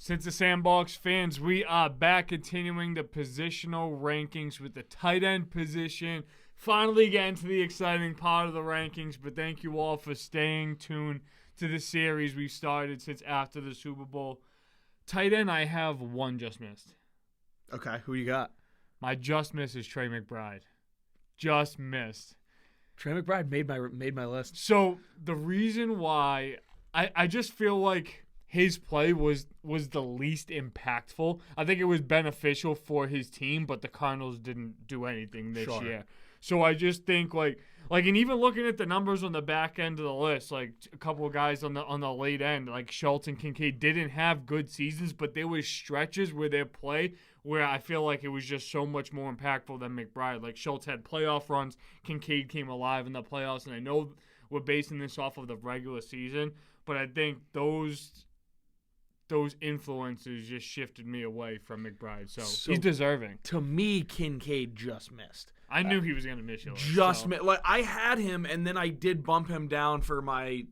Since the Sandbox fans, we are back continuing the positional rankings with the tight end position. Finally getting to the exciting part of the rankings, but thank you all for staying tuned to the series we've started since after the Super Bowl. Tight end, I have one just missed. Okay, who you got? My just miss is Trey McBride. Just missed. Trey McBride made my list. So the reason why I just feel like his play was the least impactful. I think it was beneficial for his team, but the Cardinals didn't do anything this year. So I just think like and even looking at the numbers on the back end of the list, like a couple of guys on the late end, like Schultz and Kincaid didn't have good seasons, but there was stretches where their play where I feel like it was just so much more impactful than McBride. Like Schultz had playoff runs, Kincaid came alive in the playoffs, and I know we're basing this off of the regular season, but I think those influences just shifted me away from McBride. So he's deserving. To me, Kincaid just missed. I knew he was going to miss you. Like I had him, and then I did bump him down for my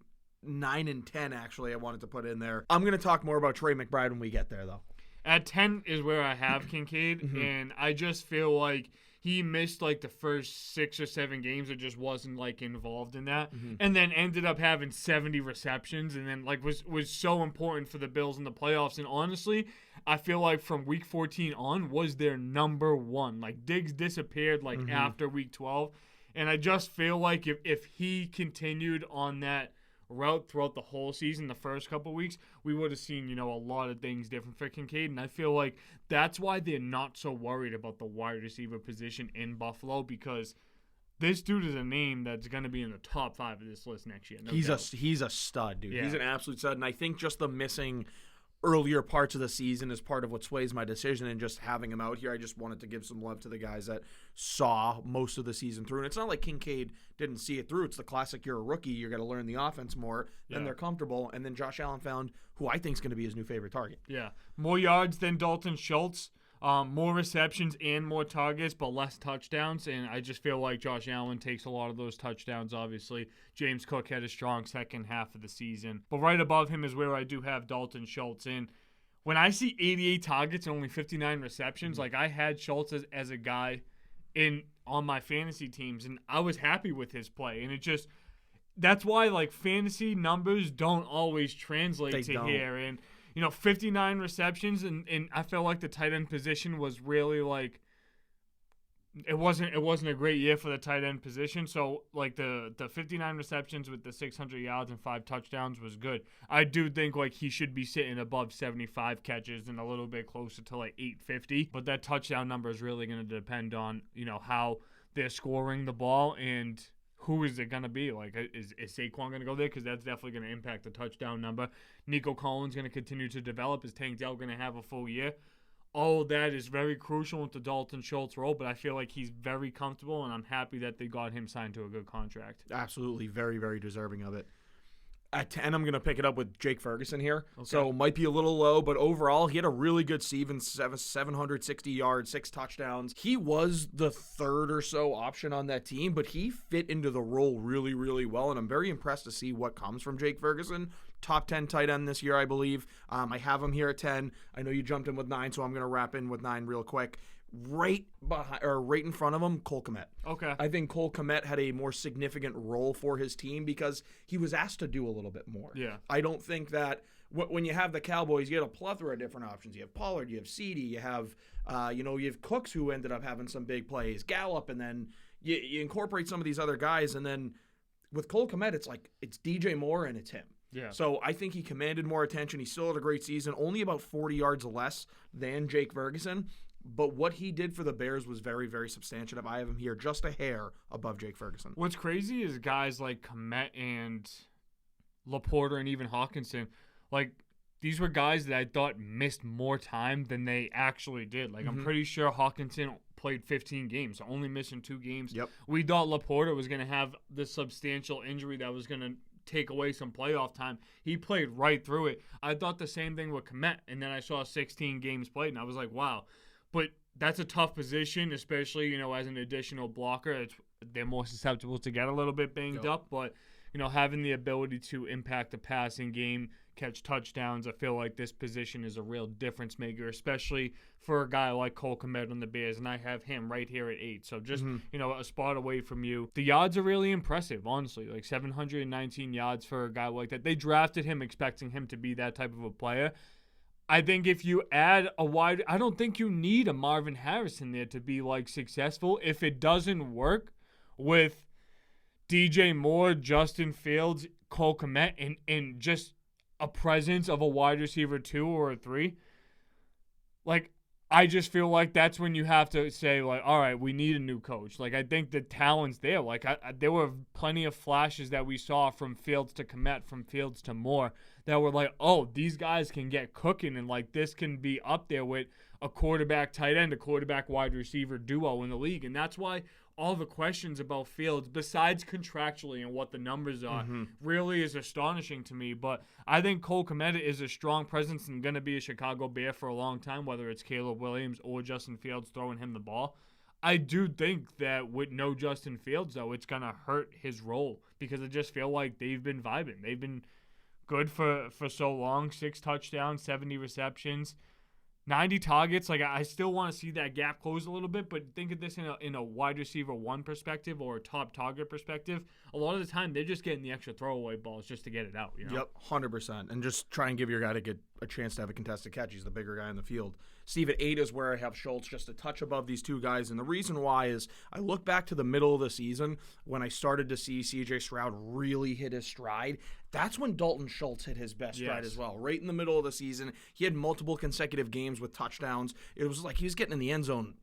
9 and 10, actually, I wanted to put in there. I'm going to talk more about Trey McBride when we get there, though. At 10 is where I have Kincaid, and I just feel like he missed like the first 6 or 7 games or just wasn't like involved in that, and then ended up having 70 receptions, and then like was so important for the Bills in the playoffs. And honestly, I feel like from week 14 on was their number one. Like Diggs disappeared like after week 12, and I just feel like if he continued on that route throughout the whole season, the first couple of weeks, we would have seen, a lot of things different for Kincaid. And I feel like that's why they're not so worried about the wide receiver position in Buffalo, because this dude is a name that's going to be in the top 5 of this list next year. He's a stud, dude. Yeah. He's an absolute stud. And I think just the missing earlier parts of the season is part of what sways my decision, and just having him out here, I just wanted to give some love to the guys that saw most of the season through. And it's not like Kincaid didn't see it through. It's the classic, you're a rookie, you're going to learn the offense more, then they're comfortable. And then Josh Allen found who I think is going to be his new favorite target. Yeah. More yards than Dalton Schultz. More receptions and more targets, but less touchdowns. And I just feel like Josh Allen takes a lot of those touchdowns, obviously. James Cook had a strong second half of the season. But right above him is where I do have Dalton Schultz. And when I see 88 targets and only 59 receptions, like I had Schultz as a guy on my fantasy teams, and I was happy with his play. And it just – that's why, like, fantasy numbers don't always translate here. And 59 receptions, and I felt like the tight end position was really like it wasn't a great year for the tight end position. So like the 59 receptions with the 600 yards and 5 touchdowns was good. I do think like he should be sitting above 75 catches and a little bit closer to like 850. But that touchdown number is really going to depend on how they're scoring the ball and who is it going to be? Like, is Saquon going to go there? Because that's definitely going to impact the touchdown number. Nico Collins going to continue to develop. Is Tank Dell going to have a full year? All of that is very crucial into Dalton Schultz role, but I feel like he's very comfortable, and I'm happy that they got him signed to a good contract. Absolutely. Very, very deserving of it. At 10, I'm going to pick it up with Jake Ferguson here. Okay. So might be a little low, but overall, he had a really good season, 760 yards, 6 touchdowns. He was the third or so option on that team, but he fit into the role really, really well, and I'm very impressed to see what comes from Jake Ferguson. Top 10 tight end this year, I believe. I have him here at 10. I know you jumped in with 9, so I'm going to wrap in with 9 real quick. Right in front of him, Cole Kmet. Okay. I think Cole Kmet had a more significant role for his team because he was asked to do a little bit more. Yeah. I don't think that when you have the Cowboys, you get a plethora of different options. You have Pollard, you have CeeDee, you have you have Cooks, who ended up having some big plays, Gallup, and then you incorporate some of these other guys, and then with Cole Kmet, it's DJ Moore and it's him. Yeah. So I think he commanded more attention. He still had a great season, only about 40 yards less than Jake Ferguson. But what he did for the Bears was very, very substantive. I have him here just a hair above Jake Ferguson. What's crazy is guys like Kmet and Laporta and even Hawkinson, like these were guys that I thought missed more time than they actually did. Like I'm pretty sure Hawkinson played 15 games, only missing 2 games. Yep. We thought Laporta was going to have this substantial injury that was going to take away some playoff time. He played right through it. I thought the same thing with Kmet, and then I saw 16 games played, and I was like, wow. But that's a tough position, especially, as an additional blocker. They're more susceptible to get a little bit banged up, but, having the ability to impact the passing game, catch touchdowns. I feel like this position is a real difference maker, especially for a guy like Cole Kmet on the Bears, and I have him right here at 8. So just, a spot away from you. The yards are really impressive, honestly. Like 719 yards for a guy like that. They drafted him expecting him to be that type of a player. I think if you add I don't think you need a Marvin Harrison there to be like successful. If it doesn't work with DJ Moore, Justin Fields, Cole Kmet, and just a presence of a wide receiver 2 or a 3, like, I just feel like that's when you have to say, like, all right, we need a new coach. Like, I think the talent's there. Like, there were plenty of flashes that we saw from Fields to Kmet, from Fields to Moore, that were like, oh, these guys can get cooking, and, like, this can be up there with a quarterback tight end, a quarterback wide receiver duo in the league. And that's why all the questions about Fields, besides contractually and what the numbers are, really is astonishing to me. But I think Cole Kmet is a strong presence and going to be a Chicago Bear for a long time, whether it's Caleb Williams or Justin Fields throwing him the ball. I do think that with no Justin Fields, though, it's going to hurt his role because I just feel like they've been vibing. They've been good for so long, 6 touchdowns, 70 receptions. 90 targets, like I still want to see that gap close a little bit, but think of this in a wide receiver 1 perspective or a top target perspective. A lot of the time, they're just getting the extra throwaway balls just to get it out. Yep, 100%. And just try and give your guy to get a chance to have a contested catch. He's the bigger guy in the field. Steve, at 8 is where I have Schultz just a touch above these 2 guys. And the reason why is I look back to the middle of the season when I started to see C.J. Stroud really hit his stride. That's when Dalton Schultz hit his best stride as well. Right in the middle of the season, he had multiple consecutive games with touchdowns. It was like he was getting in the end zone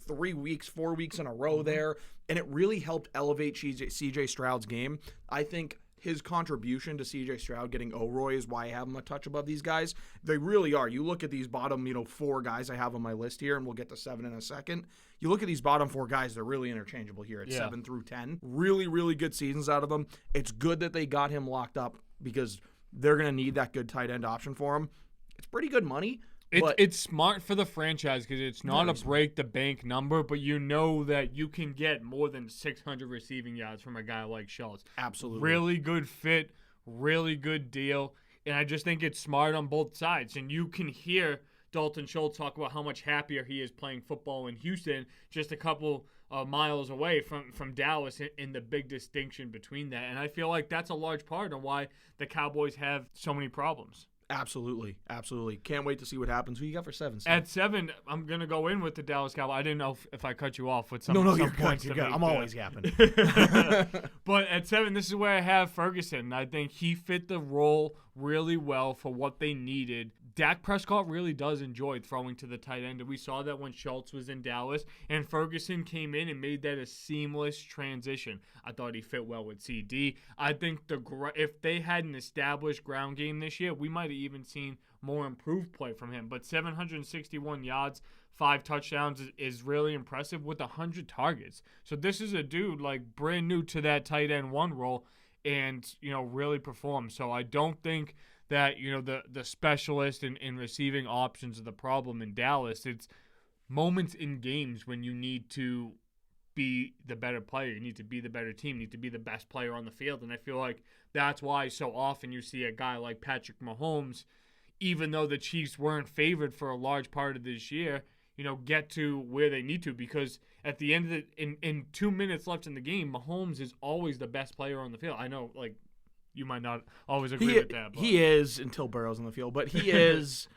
4 weeks in a row there, and it really helped elevate C.J. Stroud's game. I think his contribution to C.J. Stroud getting O'Roy is why I have him a touch above these guys. They really are. You look at these bottom, 4 guys I have on my list here, and we'll get to 7 in a second. You look at these bottom 4 guys, they're really interchangeable here at 7 through 10. Really, really good seasons out of them. It's good that they got him locked up because they're going to need that good tight end option for him. It's pretty good money. It's smart for the franchise because it's not a break-the-bank number, but you know that you can get more than 600 receiving yards from a guy like Schultz. Absolutely. Really good fit, really good deal, and I just think it's smart on both sides. And you can hear Dalton Schultz talk about how much happier he is playing football in Houston, just a couple miles away from Dallas, and the big distinction between that. And I feel like that's a large part of why the Cowboys have so many problems. Absolutely. Can't wait to see what happens. Who you got for 7? Steve? At 7, I'm going to go in with the Dallas Cowboys. I didn't know if I cut you off with some you're points. Good. I'm always yapping. But at 7, this is where I have Ferguson. I think he fit the role really well for what they needed. Dak Prescott really does enjoy throwing to the tight end, and we saw that when Schultz was in Dallas, and Ferguson came in and made that a seamless transition. I thought he fit well with CD. I think if they had an established ground game this year, we might have even seen more improved play from him. But 761 yards, 5 touchdowns is really impressive with 100 targets. So this is a dude like brand new to that tight end 1 role and, really performed. So I don't think that, the specialist and receiving options are the problem in Dallas. It's moments in games when you need to be the better player. You need to be the better team. You need to be the best player on the field. And I feel like that's why so often you see a guy like Patrick Mahomes, even though the Chiefs weren't favored for a large part of this year, get to where they need to, because at the end of in 2 minutes left in the game, Mahomes is always the best player on the field. I know, like, you might not always agree with that. But. He is until Burrow's on the field, but he is.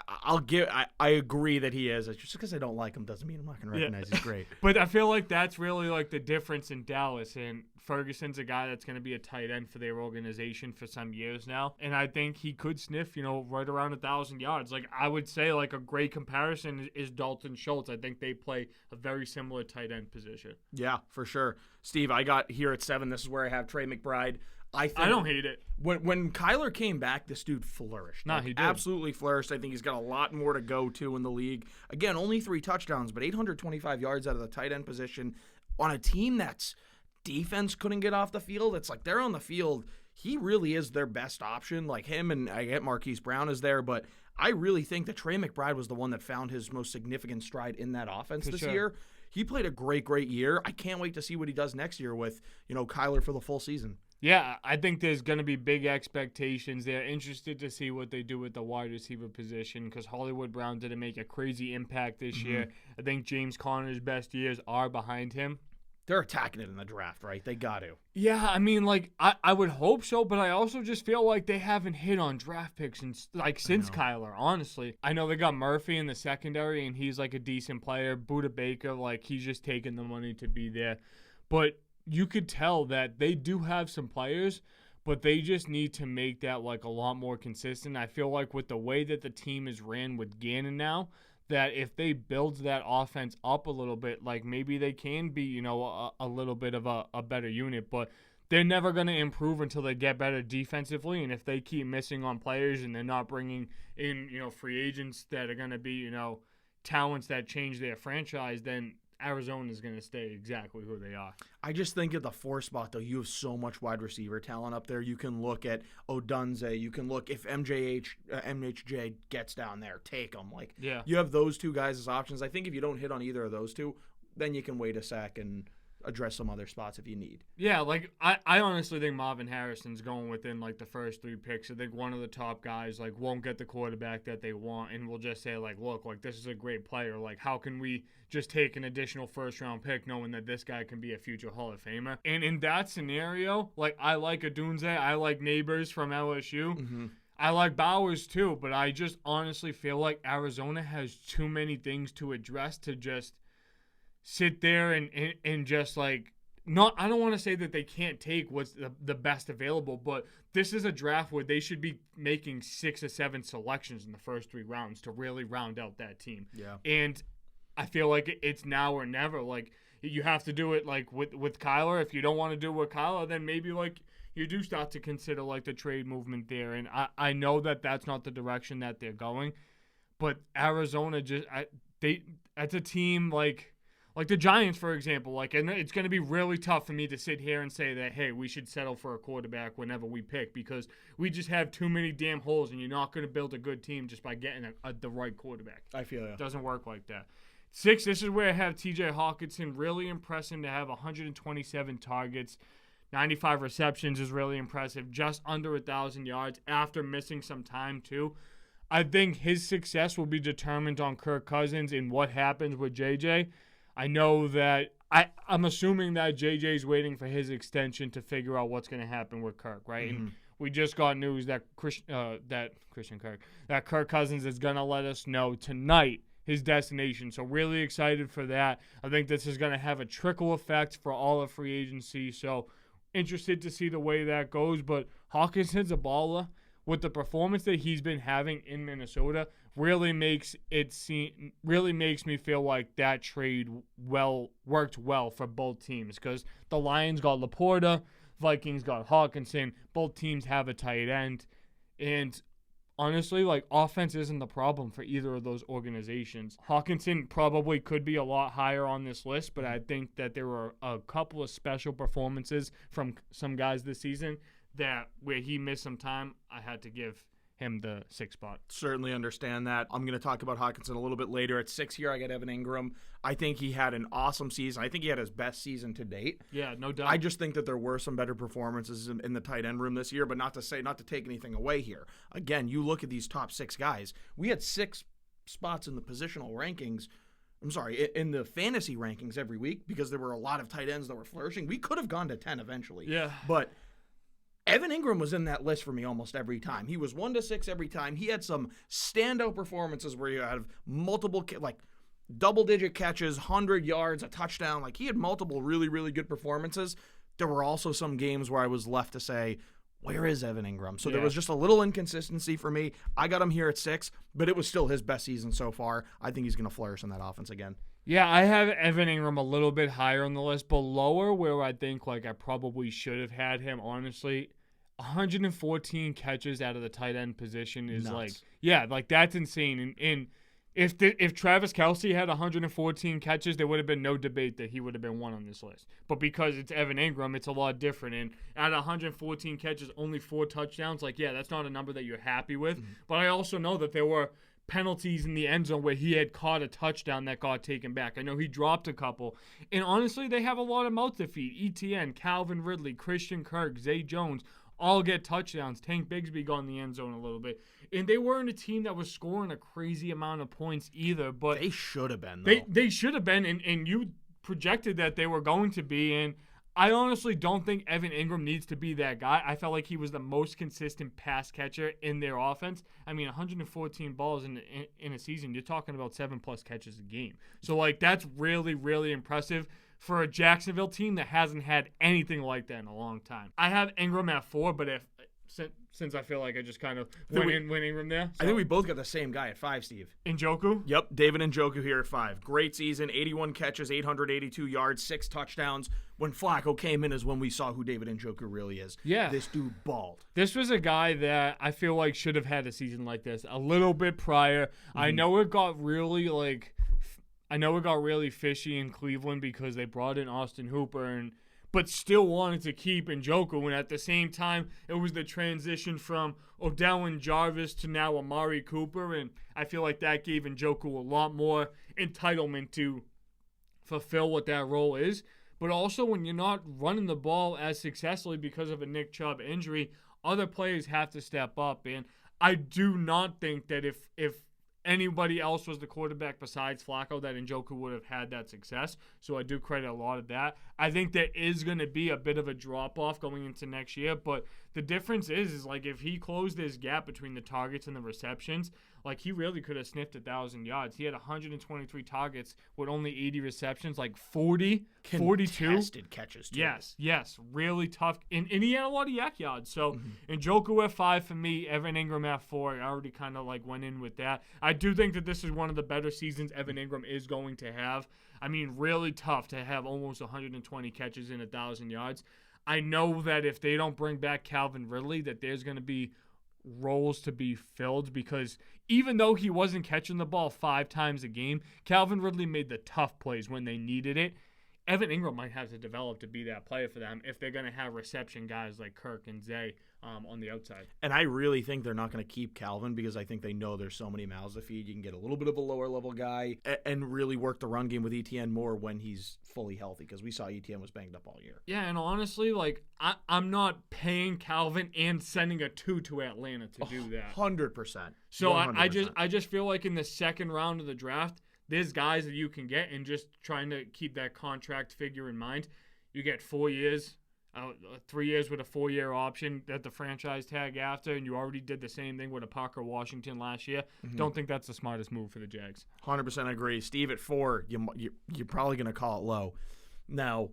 I agree that he is. Just because I don't like him doesn't mean I'm not going to recognize he's great. But I feel like that's really like the difference in Dallas. And Ferguson's a guy that's going to be a tight end for their organization for some years now. And I think he could sniff, right around 1,000 yards. Like, I would say like a great comparison is Dalton Schultz. I think they play a very similar tight end position. Yeah, for sure. Steve, I got here at 7. This is where I have Trey McBride. I don't hate it. When Kyler came back, this dude flourished. He did. Absolutely flourished. I think he's got a lot more to go to in the league. Again, only 3 touchdowns, but 825 yards out of the tight end position on a team that's defense couldn't get off the field. It's like they're on the field. He really is their best option. Like him, and I get Marquise Brown is there, but I really think that Trey McBride was the one that found his most significant stride in that offense this year. He played a great year. I can't wait to see what he does next year with, Kyler for the full season. Yeah, I think there's going to be big expectations there. Interested to see what they do with the wide receiver position because Hollywood Brown didn't make a crazy impact this year. I think James Conner's best years are behind him. They're attacking it in the draft, right? They got to. Yeah, I mean, like, I would hope so, but I also just feel like they haven't hit on draft picks since Kyler, honestly. I know they got Murphy in the secondary, and he's, like, a decent player. Budda Baker, like, he's just taking the money to be there. But you could tell that they do have some players, but they just need to make that, like, a lot more consistent. I feel like with the way that the team is ran with Gannon now, that if they build that offense up a little bit, like maybe they can be, you know, a little bit of a better unit, but they're never going to improve until they get better defensively. And if they keep missing on players and they're not bringing in, you know, free agents that are going to be, you know, talents that change their franchise, then Arizona is going to stay exactly who they are. I just think at the 4 spot, though, you have so much wide receiver talent up there. You can look at Odunze. You can look if MHJ gets down there, take them. Like, yeah. You have those two guys as options. I think if you don't hit on either of those two, then you can wait a sec and address some other spots if you need. Yeah, like I honestly think Marvin Harrison's going within like the first 3 picks. I think one of the top guys like won't get the quarterback that they want and will just say like, look, like this is a great player. Like how can we just take an additional first round pick knowing that this guy can be a future Hall of Famer? And in that scenario, like I like Odunze, I like Neighbors from LSU. Mm-hmm. I like Bowers too, but I just honestly feel like Arizona has too many things to address to just sit there and just like not. I don't want to say that they can't take what's the best available, but this is a draft where they should be making 6 or 7 selections in the first 3 rounds to really round out that team. Yeah. And I feel like it's now or never. Like you have to do it like with Kyler. If you don't want to do it with Kyler, then maybe like you do start to consider like the trade movement there. And I know that that's not the direction that they're going, but Arizona just that's a team like the Giants, for example, like, and it's going to be really tough for me to sit here and say that, hey, we should settle for a quarterback whenever we pick because we just have too many damn holes, and you're not going to build a good team just by getting the right quarterback. I feel you. It doesn't work like that. 6, this is where I have T.J. Hawkinson, really impressive to have 127 targets. 95 receptions is really impressive, just under 1,000 yards after missing some time, too. I think his success will be determined on Kirk Cousins and what happens with J.J., I know that I'm assuming that JJ's waiting for his extension to figure out what's going to happen with Kirk, right? Mm-hmm. And we just got news that Kirk Cousins is going to let us know tonight his destination. So really excited for that. I think this is going to have a trickle effect for all of free agency. So interested to see the way that goes. But Hawkinson's a baller. With the performance that he's been having in Minnesota, really makes me feel like that trade worked well for both teams because the Lions got Laporta, Vikings got Hawkinson. Both teams have a tight end, and honestly, like offense isn't the problem for either of those organizations. Hawkinson probably could be a lot higher on this list, but I think that there were a couple of special performances from some guys this season that where he missed some time, I had to give him the 6th spot. Certainly understand that. I'm going to talk about Hawkinson a little bit later. At 6 here, I got Evan Ingram. I think he had an awesome season. I think he had his best season to date. Yeah, no doubt. I just think that there were some better performances in the tight end room this year, but not to take anything away here. Again, you look at these top 6 guys. We had 6 spots in the positional rankings. I'm sorry, in the fantasy rankings every week because there were a lot of tight ends that were flourishing. We could have gone to 10 eventually. Yeah. But Evan Ingram was in that list for me almost every time. He was 1 to 6 every time. He had some standout performances where you have multiple, like, double-digit catches, 100 yards, a touchdown. Like, he had multiple really, really good performances. There were also some games where I was left to say, where is Evan Ingram? So there was just a little inconsistency for me. I got him here at 6, but it was still his best season so far. I think he's going to flourish in that offense again. Yeah, I have Evan Ingram a little bit higher on the list, but lower where I think like I probably should have had him, honestly. 114 catches out of the tight end position is nuts. Like that's insane. And if Travis Kelce had 114 catches, there would have been no debate that he would have been 1 on this list. But because it's Evan Ingram, it's a lot different. And out of 114 catches, only 4 touchdowns. Like, yeah, that's not a number that you're happy with. Mm-hmm. But I also know that there were penalties in the end zone where he had caught a touchdown that got taken back. I know he dropped a couple. And honestly, they have a lot of mouth to feed. ETN, Calvin Ridley, Christian Kirk, Zay Jones, all get touchdowns. Tank Bigsby got in the end zone a little bit. And they weren't a team that was scoring a crazy amount of points either. But they should have been, though. They should have been, and you projected that they were going to be. And I honestly don't think Evan Ingram needs to be that guy. I felt like he was the most consistent pass catcher in their offense. I mean, 114 balls in a season. You're talking about 7+ catches a game. So, like, that's really, really impressive for a Jacksonville team that hasn't had anything like that in a long time. I have Ingram at 4, but since I feel like I just kind of went Ingram there. So. I think we both got the same guy at 5, Steve. Njoku? Yep, David Njoku here at 5. Great season, 81 catches, 882 yards, 6 touchdowns. When Flacco came in is when we saw who David Njoku really is. Yeah. This dude balled. This was a guy that I feel like should have had a season like this a little bit prior. Mm-hmm. I know it got really fishy in Cleveland because they brought in Austin Hooper but still wanted to keep Njoku. And at the same time, it was the transition from Odell and Jarvis to now Amari Cooper. And I feel like that gave Njoku a lot more entitlement to fulfill what that role is. But also, when you're not running the ball as successfully because of a Nick Chubb injury, other players have to step up. And I do not think that if anybody else was the quarterback besides Flacco, that Njoku would have had that success. So I do credit a lot of that. I think there is going to be a bit of a drop-off going into next year, but the difference is like if he closed his gap between the targets and the receptions, like he really could have sniffed 1,000 yards. He had 123 targets with only 80 receptions, like 42. Contested catches, too. Yes. Really tough. And he had a lot of yak yards. So Njoku at 5 for me, Evan Ingram at 4. I already kind of like went in with that. I do think that this is one of the better seasons Evan Ingram is going to have. I mean, really tough to have almost 120 catches in 1,000 yards. I know that if they don't bring back Calvin Ridley, that there's going to be roles to be filled because even though he wasn't catching the ball 5 times a game, Calvin Ridley made the tough plays when they needed it. Evan Ingram might have to develop to be that player for them if they're going to have reception guys like Kirk and Zay on the outside. And I really think they're not going to keep Calvin because I think they know there's so many mouths to feed. You can get a little bit of a lower level guy and really work the run game with ETN more when he's fully healthy because we saw ETN was banged up all year. Yeah, and honestly, like I'm not paying Calvin and sending a 2 to Atlanta to do that. 100%. So 100%. I just feel like in the second round of the draft, there's guys that you can get and just trying to keep that contract figure in mind. You get 4 years, 3 years with a 4-year option at the franchise tag after, and you already did the same thing with a Parker Washington last year. Don't think that's the smartest move for the Jags. 100% agree. Steve at 4, you're probably going to call it low. Now,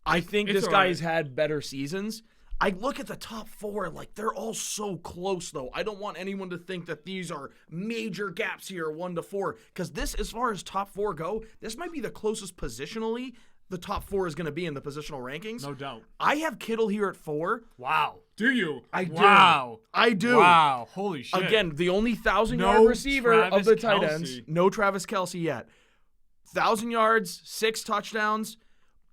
I think this guy's had better seasons. I look at the top 4, like they're all so close, though. I don't want anyone to think that these are major gaps here, 1 to 4, because this, as far as top 4 go, this might be the closest positionally the top 4 is going to be in the positional rankings. No doubt. I have Kittle here at 4. Wow. Do you? I do. Wow. I do. Wow. Holy shit. Again, the only 1,000-yard receiver of the tight ends. Kelce. No Travis Kelce yet. 1,000 yards, 6 touchdowns,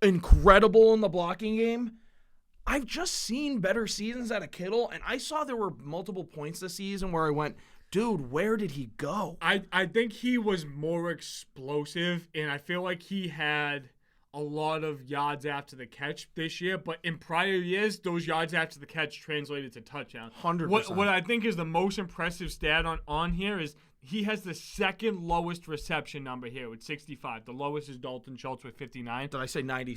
incredible in the blocking game. I've just seen better seasons out of Kittle, and I saw there were multiple points this season where I went, dude, where did he go? I think he was more explosive, and I feel like he had a lot of yards after the catch this year, but in prior years, those yards after the catch translated to touchdowns. 100%. What I think is the most impressive stat on here is he has the second lowest reception number here with 65. The lowest is Dalton Schultz with 59. Did I say 90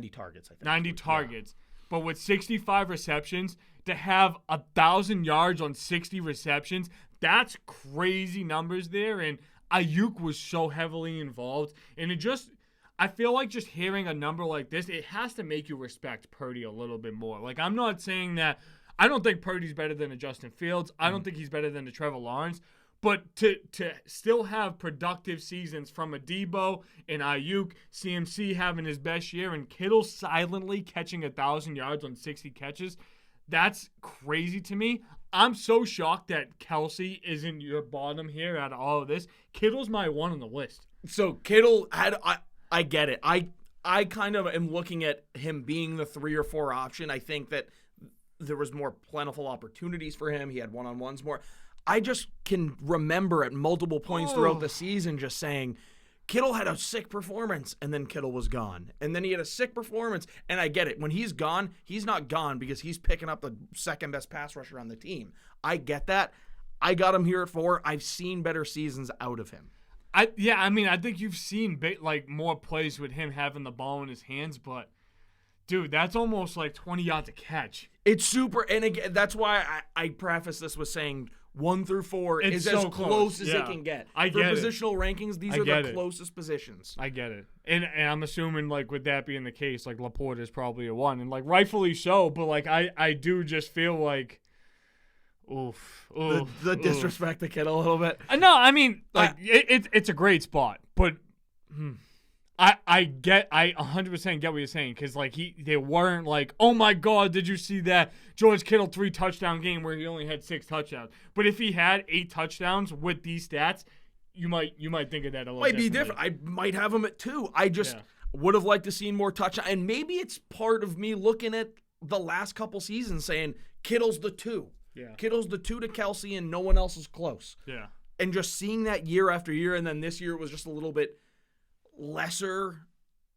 targets, I think. 90 targets. Yeah. But with 65 receptions, to have 1,000 yards on 60 receptions, that's crazy numbers there. And Ayuk was so heavily involved. And I feel like just hearing a number like this, it has to make you respect Purdy a little bit more. Like, I'm not saying that I don't think Purdy's better than a Justin Fields. I don't think he's better than a Trevor Lawrence. But to still have productive seasons from a Debo and Ayuk, CMC having his best year, and Kittle silently catching 1,000 yards on 60 catches, that's crazy to me. I'm so shocked that Kelce isn't your bottom here out of all of this. Kittle's my 1 on the list. So Kittle had I get it. I kind of am looking at him being the 3 or 4 option. I think that there was more plentiful opportunities for him. He had one-on-ones more. I just can remember at multiple points throughout the season just saying, Kittle had a sick performance, and then Kittle was gone. And then he had a sick performance, and I get it. When he's gone, he's not gone because he's picking up the second-best pass rusher on the team. I get that. I got him here at 4. I've seen better seasons out of him. I think you've seen more plays with him having the ball in his hands, but, dude, that's almost like 20 yards a catch. It's super, and again, that's why I preface this with saying 1 through 4 is so as close as it can get. I get it. For positional rankings, these are the closest positions. I get it. And I'm assuming, like, with that being the case, like, Laporte is probably a 1, and, like, rightfully so, but, like, I do just feel like, the disrespect to Kittle a little bit. No, I mean, like, it's a great spot, but I 100% get what you're saying, because, like, they weren't like, oh my God, did you see that George Kittle 3 touchdown game where he only had 6 touchdowns? But if he had 8 touchdowns with these stats, you might think of that a little. Might be different. I might have him at 2. I just would have liked to see more touchdowns, and maybe it's part of me looking at the last couple seasons saying Kittle's the 2. Yeah. Kittle's the 2 to Kelce, and no one else is close. Yeah. And just seeing that year after year, and then this year it was just a little bit lesser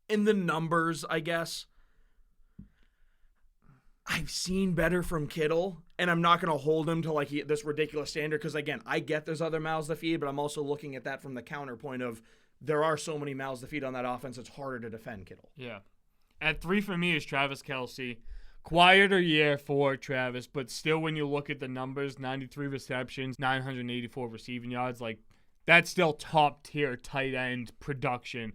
in the numbers, I guess. I've seen better from Kittle, and I'm not going to hold him to like this ridiculous standard because, again, I get there's other mouths to feed, but I'm also looking at that from the counterpoint of there are so many mouths to feed on that offense, it's harder to defend Kittle. Yeah. At 3 for me is Travis Kelce. Quieter year for Travis, but still when you look at the numbers, 93 receptions, 984 receiving yards, like that's still top tier tight end production.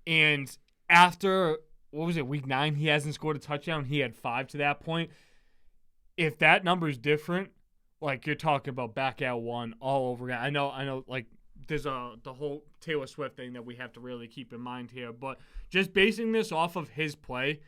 And after, week 9, he hasn't scored a touchdown. He had 5 to that point. If that number is different, like you're talking about back at 1 all over again. I know, like there's the whole Taylor Swift thing that we have to really keep in mind here, but just basing this off of his play,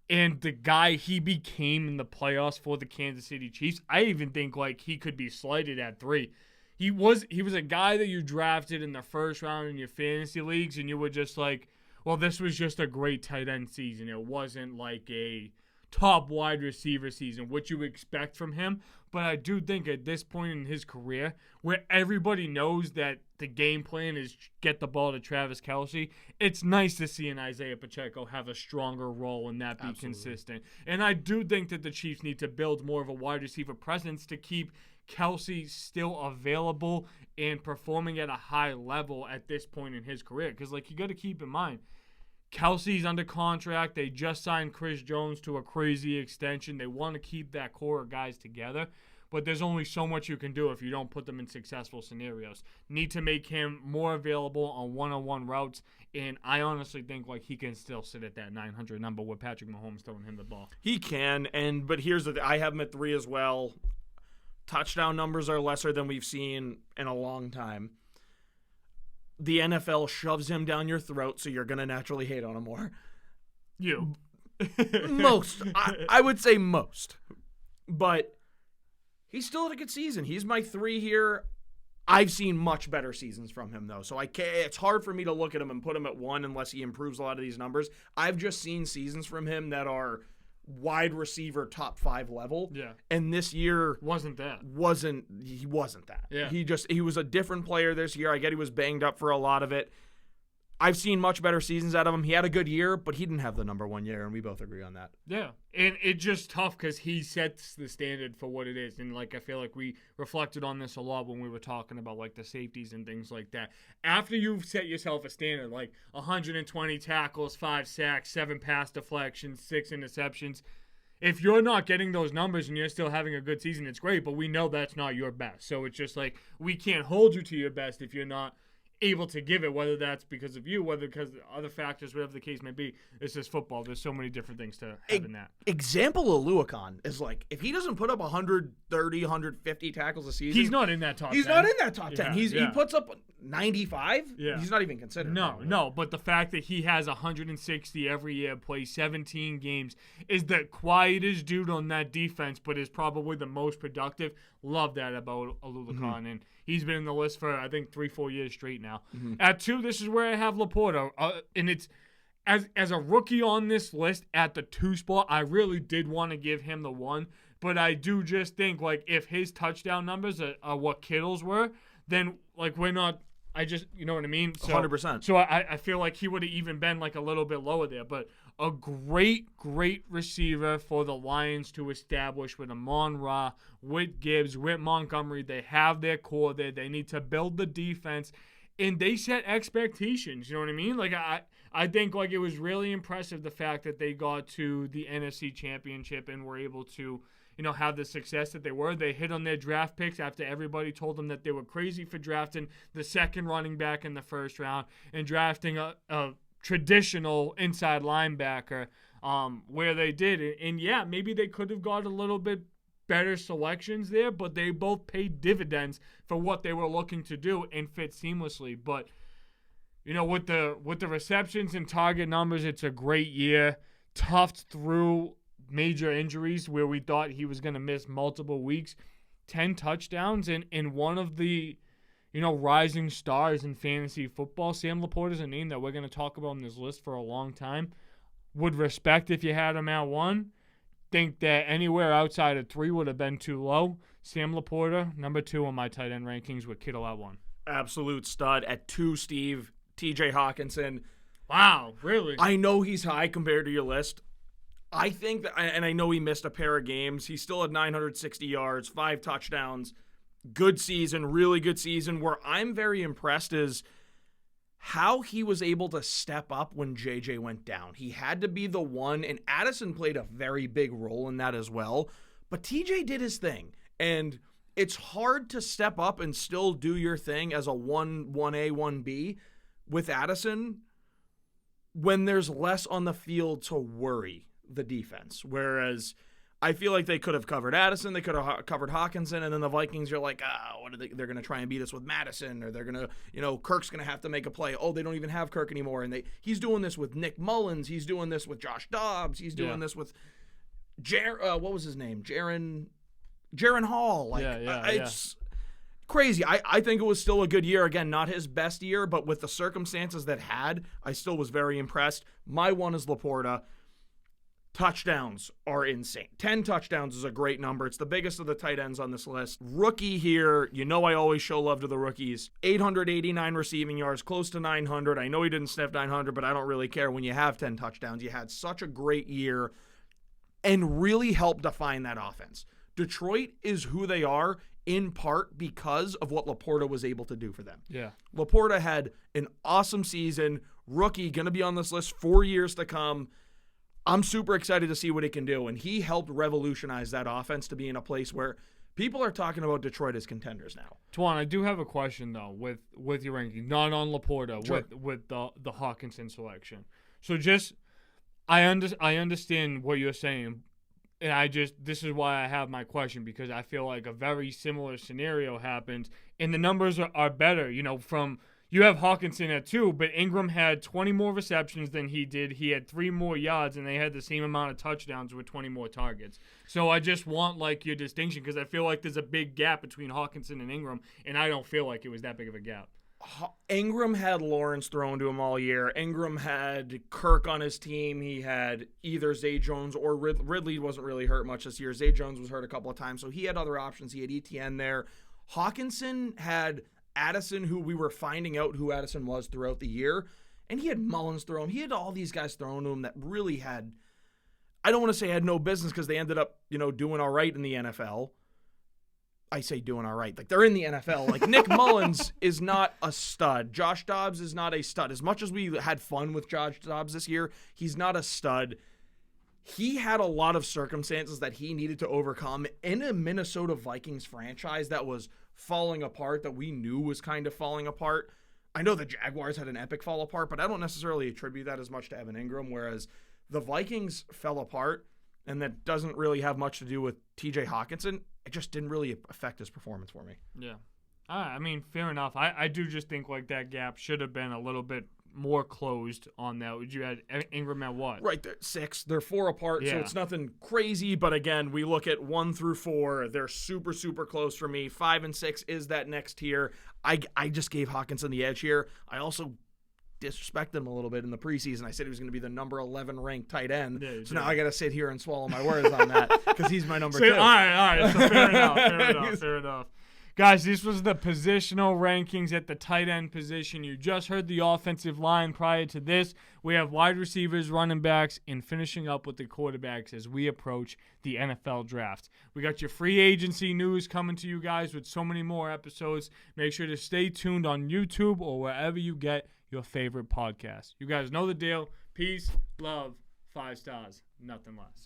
and the guy he became in the playoffs for the Kansas City Chiefs, I even think like he could be slighted at 3. He was a guy that you drafted in the first round in your fantasy leagues, and you were just like, well, this was just a great tight end season. It wasn't like a top wide receiver season, what you expect from him. But I do think at this point in his career, where everybody knows that the game plan is get the ball to Travis Kelce, it's nice to see an Isaiah Pacheco have a stronger role and that be consistent. And I do think that the Chiefs need to build more of a wide receiver presence to keep Kelce still available and performing at a high level at this point in his career. Because, like, you got to keep in mind, Kelce's under contract. They just signed Chris Jones to a crazy extension. They want to keep that core of guys together. But there's only so much you can do if you don't put them in successful scenarios. Need to make him more available on one-on-one routes. And I honestly think like he can still sit at that 900 number with Patrick Mahomes throwing him the ball. He can, but here's the thing. I have him at 3 as well. Touchdown numbers are lesser than we've seen in a long time. The NFL shoves him down your throat, so you're going to naturally hate on him more. You. Most. I would say most. But he's still had a good season. He's my 3 here. I've seen much better seasons from him, though. So it's hard for me to look at him and put him at 1 unless he improves a lot of these numbers. I've just seen seasons from him that are wide receiver top 5 level. Yeah. And this year wasn't that. He wasn't that. Yeah. He was a different player this year. I get he was banged up for a lot of it. I've seen much better seasons out of him. He had a good year, but he didn't have the number 1 year, and we both agree on that. Yeah. And it's just tough because he sets the standard for what it is. And, like, I feel like we reflected on this a lot when we were talking about, like, the safeties and things like that. After you've set yourself a standard, like 120 tackles, 5 sacks, 7 pass deflections, 6 interceptions, if you're not getting those numbers and you're still having a good season, it's great, but we know that's not your best. So it's just like we can't hold you to your best if you're not able to give it, whether that's because of you, whether because of other factors, whatever the case may be. It's just football. There's so many different things to have in that. Example of Luakon is like, if he doesn't put up 130, 150 tackles a season, he's not in that top 10. He's not in that top 10. Yeah, He puts up 95. Yeah. He's not even considered. No, but the fact that he has 160 every year, plays 17 games, is the quietest dude on that defense, but is probably the most productive. Love that about Luakon, and he's been in the list for, I think, 3-4 years straight now. At 2, this is where I have Laporte, and it's as a rookie on this list at the 2 spot, I really did want to give him the 1, But I do just think, like, if his touchdown numbers are what Kittle's were, then, like, we're not – I just – you know what I mean? So, 100%. So I feel like he would have even been, like, a little bit lower there. But a great receiver for the Lions to establish with Amon-Ra, with Gibbs, with Montgomery. They have their core there. They need to build the defense. And they set expectations, you know what I mean? Like, I think, like, it was really impressive the fact that they got to the NFC Championship and were able to, you know, have the success that they were. They hit on their draft picks after everybody told them that they were crazy for drafting the second running back in the first round and drafting a traditional inside linebacker where they did. And, yeah, maybe they could have got a little bit better selections there, but they both paid dividends for what they were looking to do and fit seamlessly. But, you know, with the receptions and target numbers, it's a great year. Toughed through major injuries where we thought he was going to miss multiple weeks. 10 touchdowns and one of the, you know, rising stars in fantasy football. Sam Laporta is a name that we're going to talk about on this list for a long time. Would respect if you had him at 1. Think that anywhere outside of 3 would have been too low. Sam Laporta, number 2 on my tight end rankings with Kittle at 1. Absolute stud. At 2, Steve, TJ Hawkinson. Wow, really? I know he's high compared to your list. I think that, and I know he missed a pair of games. He still had 960 yards, 5 touchdowns. Good season, really good season. Where I'm very impressed is how he was able to step up when JJ went down. He had to be the one, and Addison played a very big role in that as well. But TJ did his thing, and it's hard to step up and still do your thing as a 1A, 1B with Addison when there's less on the field to worry the defense. Whereas I feel like they could have covered Addison, they could have covered Hawkinson, and then the Vikings are like, what are they're going to try and beat us with Madison, or they're going to, you know, Kirk's going to have to make a play. Oh, they don't even have Kirk anymore, and he's doing this with Nick Mullins, he's doing this with Josh Dobbs, he's doing this with what was his name? Jaron Hall. Like, it's crazy. I think it was still a good year. Again, not his best year, but with the circumstances that I still was very impressed. My 1 is Laporta. Touchdowns are insane. 10 touchdowns is a great number. It's the biggest of the tight ends on this list. Rookie here, you know I always show love to the rookies. 889 receiving yards, close to 900. I know he didn't sniff 900, but I don't really care. When you have 10 touchdowns, you had such a great year and really helped define that offense. Detroit is who they are in part because of what Laporta was able to do for them. Yeah. Laporta had an awesome season. Rookie, going to be on this list 4 years to come. I'm super excited to see what he can do, and he helped revolutionize that offense to be in a place where people are talking about Detroit as contenders now. Twan, I do have a question, though, with your ranking, not on Laporta, sure. with the Hawkinson selection. So just I understand what you're saying, and this is why I have my question, because I feel like a very similar scenario happened, and the numbers are better, you know, from – you have Hawkinson at 2, but Ingram had 20 more receptions than he did. He had 3 more yards, and they had the same amount of touchdowns with 20 more targets. So I just want, like, your distinction, because I feel like there's a big gap between Hawkinson and Ingram, and I don't feel like it was that big of a gap. Ingram had Lawrence thrown to him all year. Ingram had Kirk on his team. He had either Zay Jones or Ridley wasn't really hurt much this year. Zay Jones was hurt a couple of times, so he had other options. He had ETN there. Hawkinson had Addison, who we were finding out who Addison was throughout the year, and he had Mullins throw him. He had all these guys thrown to him that really had, I don't want to say had no business, because they ended up, you know, doing all right in the NFL. I say doing all right. Like, they're in the NFL. Like, Nick Mullins is not a stud. Josh Dobbs is not a stud. As much as we had fun with Josh Dobbs this year, he's not a stud. He had a lot of circumstances that he needed to overcome in a Minnesota Vikings franchise that was falling apart, that we knew was kind of falling apart. I know the Jaguars had an epic fall apart, but I don't necessarily attribute that as much to Evan Ingram, whereas the Vikings fell apart, and that doesn't really have much to do with TJ Hawkinson. It just didn't really affect his performance for me. Yeah. I mean, fair enough. I do just think, like, that gap should have been a little bit more closed on that. Would you add Ingram at what? Right, they're 6. They're 4 apart, yeah. So it's nothing crazy. But again, we look at 1 through 4. They're super, super close for me. 5 and 6 is that next tier. I just gave Hawkinson the edge here. I also disrespected him a little bit in the preseason. I said he was going to be the number 11 ranked tight end. Yeah, so now I got to sit here and swallow my words on that because he's my number 2. All right. So fair enough. Guys, this was the positional rankings at the tight end position. You just heard the offensive line prior to this. We have wide receivers, running backs, and finishing up with the quarterbacks as we approach the NFL draft. We got your free agency news coming to you guys with so many more episodes. Make sure to stay tuned on YouTube or wherever you get your favorite podcast. You guys know the deal. Peace, love, 5 stars, nothing less.